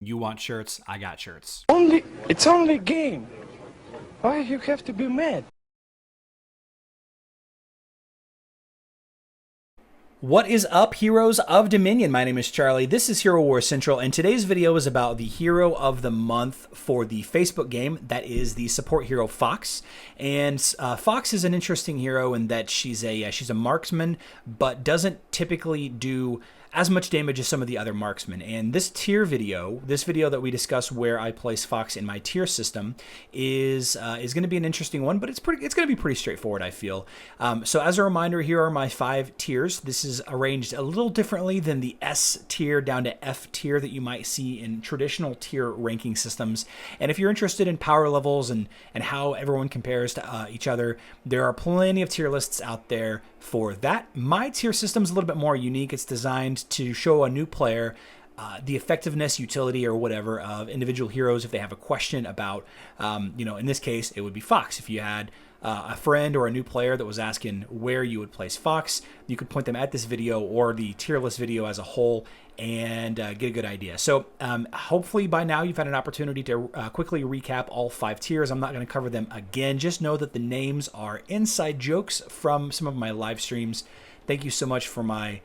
You want shirts? I got shirts. It's only a game. Why you have to be mad? What is up, heroes of Dominion? My name is Charlie. This is Hero Wars Central, and today's video is about the hero of the month for the Facebook game. That is the support hero Fox. And Fox is an interesting hero in that she's a marksman, but doesn't typically do as much damage as some of the other marksmen. And this video that we discuss where I place Fox in my tier system is going to be an interesting one, but it's going to be pretty straightforward, I feel. So as a reminder, here are my 5 tiers. This is arranged a little differently than the S tier down to F tier that you might see in traditional tier ranking systems. And if you're interested in power levels and how everyone compares to each other, there are plenty of tier lists out there for that. My tier system is a little bit more unique. It's designed to show a new player the effectiveness, utility, or whatever of individual heroes if they have a question about, in this case, it would be Fox. If you had a friend or a new player that was asking where you would place Fox, you could point them at this video or the tier list video as a whole and get a good idea. So hopefully by now you've had an opportunity to quickly recap all 5 tiers. I'm not going to cover them again. Just know that the names are inside jokes from some of my live streams. Thank you so much for my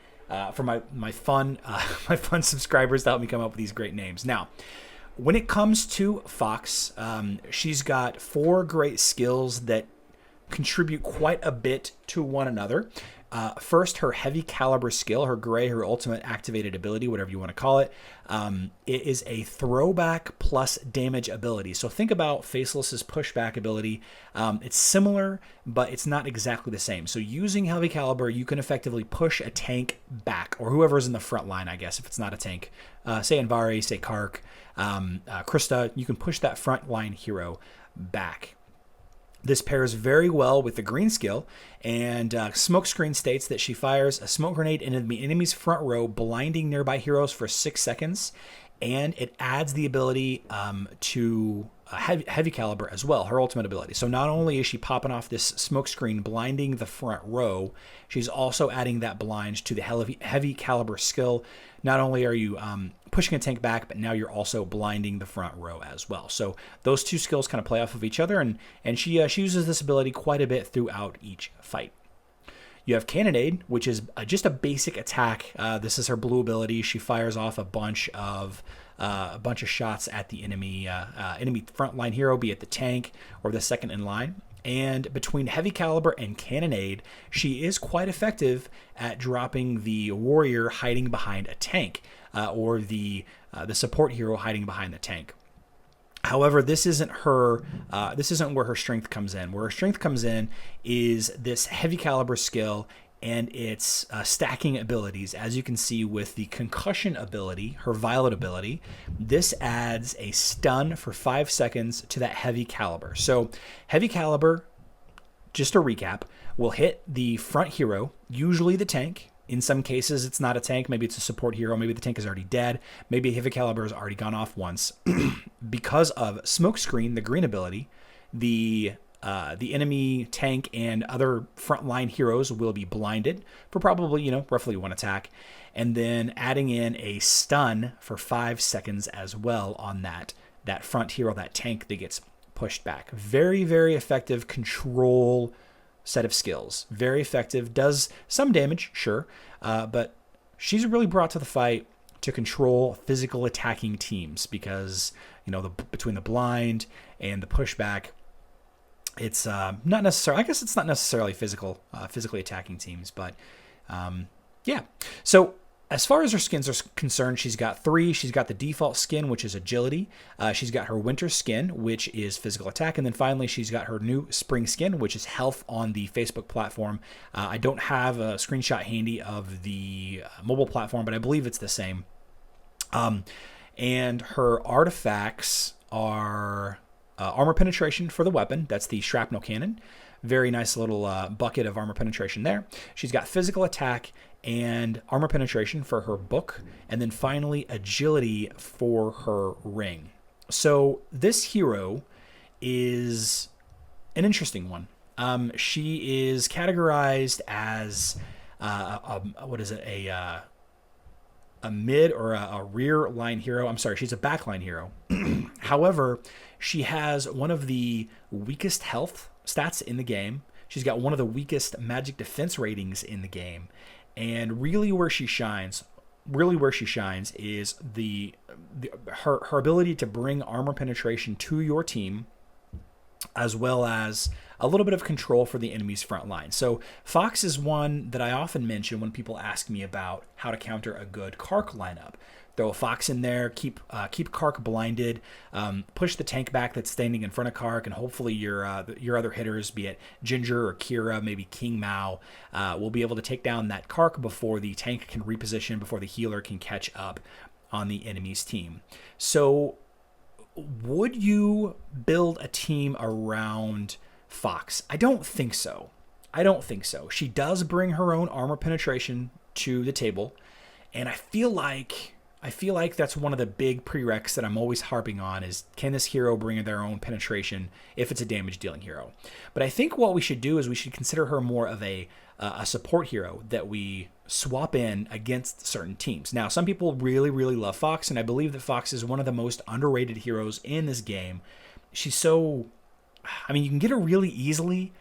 fun subscribers that help me come up with these great names. Now, when it comes to Fox, she's got 4 great skills that contribute quite a bit to one another. First, her heavy caliber skill, her gray, her ultimate activated ability, whatever you want to call it. It is a throwback plus damage ability. So think about Faceless's pushback ability. It's similar, but it's not exactly the same. So using heavy caliber, you can effectively push a tank back, or whoever's in the front line, I guess, if it's not a tank. Say Anvari, say Kark, Krista, you can push that front line hero back. This pairs very well with the green skill, and Smokescreen states that she fires a smoke grenade into the enemy's front row, blinding nearby heroes for 6 seconds, and it adds the ability to heavy caliber as well, her ultimate ability. So not only is she popping off this smokescreen, blinding the front row, she's also adding that blind to the heavy caliber skill. Not only are you pushing a tank back, but now you're also blinding the front row as well. So those 2 skills kind of play off of each other, and she uses this ability quite a bit throughout each fight. You have Cannonade, which is just a basic attack. This is her blue ability. She fires off a bunch of shots at the enemy frontline hero, be it the tank or the second in line. And between heavy caliber and Cannonade, she is quite effective at dropping the warrior hiding behind a tank, or the support hero hiding behind the tank. However, this isn't her. This isn't where her strength comes in. Where her strength comes in is this heavy caliber skill and its stacking abilities. As you can see with the concussion ability, her violet ability, this adds a stun for 5 seconds to that heavy caliber. So heavy caliber, just to recap, will hit the front hero, usually the tank. In some cases, it's not a tank. Maybe it's a support hero. Maybe the tank is already dead. Maybe heavy caliber has already gone off once. Because of Smokescreen, the green ability, the enemy tank and other frontline heroes will be blinded for probably, roughly 1 attack. And then adding in a stun for 5 seconds as well on that front hero, that tank that gets pushed back. Very, very effective control set of skills. Very effective. Does some damage, sure, but she's really brought to the fight to control physical attacking teams because, between the blind and the pushback, it's not necessarily, I guess it's not necessarily physically attacking teams, but yeah. So as far as her skins are concerned, she's got 3. She's got the default skin, which is agility. She's got her winter skin, which is physical attack. And then finally, she's got her new spring skin, which is health on the Facebook platform. I don't have a screenshot handy of the mobile platform, but I believe it's the same. And her artifacts are armor penetration for the weapon. That's the shrapnel cannon. Very nice little bucket of armor penetration there. She's got physical attack and armor penetration for her book, and then finally agility for her ring. So this hero is an interesting one. She is categorized as a a mid or a rear line hero. I'm sorry, she's a backline hero. However, she has one of the weakest health stats in the game. She's got one of the weakest magic defense ratings in the game. And really where she shines is her ability to bring armor penetration to your team, as well as a little bit of control for the enemy's front line. So Fox is one that I often mention when people ask me about how to counter a good Kark lineup. Throw a Fox in there, keep Kark blinded, push the tank back that's standing in front of Kark, and hopefully your other hitters, be it Ginger or Kira, maybe King Mao, will be able to take down that Kark before the tank can reposition, before the healer can catch up on the enemy's team. So would you build a team around Fox? I don't think so. She does bring her own armor penetration to the table, and I feel like that's one of the big prereqs that I'm always harping on is, can this hero bring their own penetration if it's a damage dealing hero? But I think what we should do is we should consider her more of a support hero that we swap in against certain teams. Now, some people really, really love Fox, and I believe that Fox is one of the most underrated heroes in this game. She's so, I mean, you can get her really easily,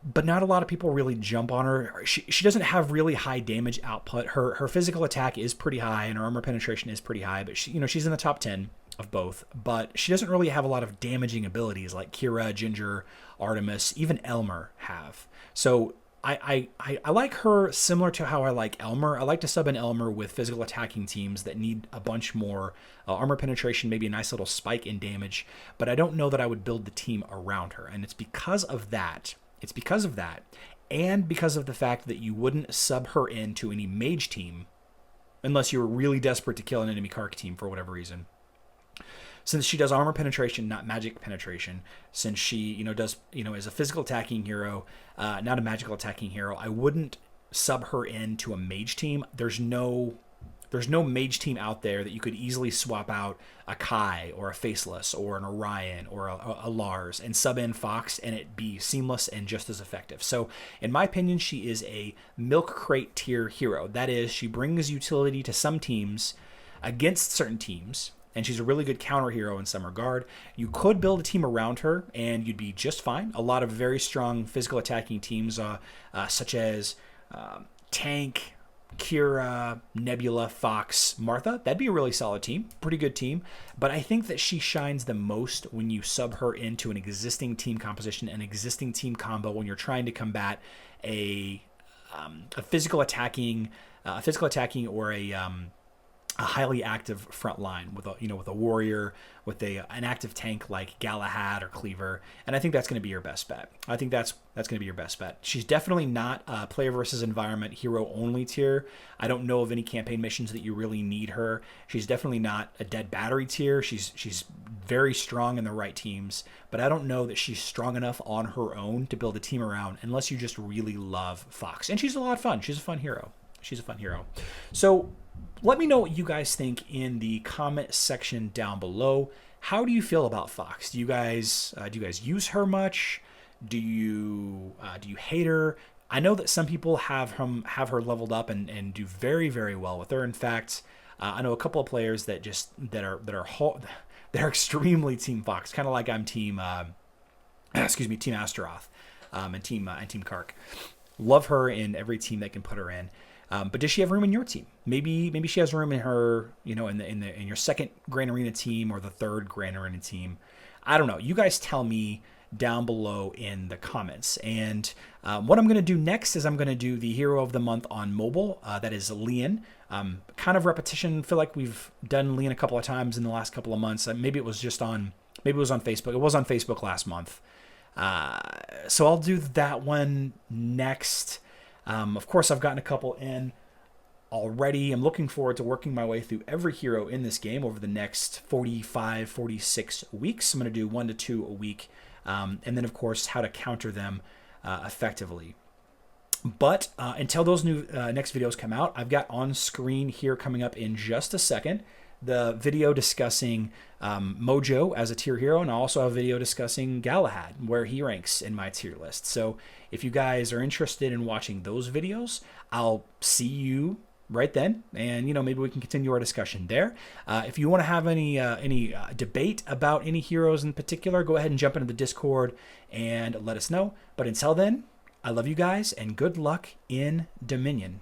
but not a lot of people really jump on her. She doesn't have really high damage output. Her physical attack is pretty high and her armor penetration is pretty high, but she's in the top 10 of both, but she doesn't really have a lot of damaging abilities like Kira, Ginger, Artemis, even Elmer have. So I like her similar to how I like Elmer. I like to sub in Elmer with physical attacking teams that need a bunch more armor penetration, maybe a nice little spike in damage, but I don't know that I would build the team around her. And it's because of that, and because of the fact that you wouldn't sub her into any mage team unless you were really desperate to kill an enemy Kark team for whatever reason. Since she does armor penetration, not magic penetration, since she, is a physical attacking hero, not a magical attacking hero, I wouldn't sub her into a mage team. There's no mage team out there that you could easily swap out a Kai or a Faceless or an Orion or a Lars and sub in Fox and it be seamless and just as effective. So in my opinion, she is a milk crate tier hero. That is, she brings utility to some teams against certain teams, and she's a really good counter hero in some regard. You could build a team around her and you'd be just fine. A lot of very strong physical attacking teams such as Tank, Kira, Nebula, Fox, Martha, that'd be a really solid team, pretty good team. But I think that she shines the most when you sub her into an existing team composition, an existing team combo, when you're trying to combat a physical attacking or a highly active front line with a warrior, with an active tank like Galahad or Cleaver, and I think that's going to be your best bet. She's definitely not a player versus environment hero only tier. I don't know of any campaign missions that you really need her. She's definitely not a dead battery tier. She's very strong in the right teams, but I don't know that she's strong enough on her own to build a team around unless you just really love Fox. And she's a lot of fun. She's a fun hero. So let me know what you guys think in the comment section down below. How do you feel about Fox? Do you guys use her much? Do you hate her? I know that some people have her leveled up and do very, very well with her. In fact, I know a couple of players that are extremely Team Fox, kind of like I'm Team Team Astaroth, and Team Kark. Love her in every team that can put her in. But does she have room in your team? Maybe she has room in her, in your second Grand Arena team or the third Grand Arena team. I don't know. You guys tell me down below in the comments. And what I'm going to do next is I'm going to do the Hero of the Month on mobile. That is Leon. Kind of repetition. I feel like we've done Leon a couple of times in the last couple of months. Maybe it was on Facebook. It was on Facebook last month. So I'll do that one next. Of course, I've gotten a couple in already. I'm looking forward to working my way through every hero in this game over the next 45, 46 weeks. I'm going to do 1 to 2 a week. And then, of course, how to counter them effectively. But until those new next videos come out, I've got on screen here coming up in just a second the video discussing Mojo as a tier hero, and I also have a video discussing Galahad, where he ranks in my tier list. So if you guys are interested in watching those videos, I'll see you right then, and maybe we can continue our discussion there. If you want to have any debate about any heroes in particular, go ahead and jump into the Discord and let us know. But until then, I love you guys and good luck in Dominion.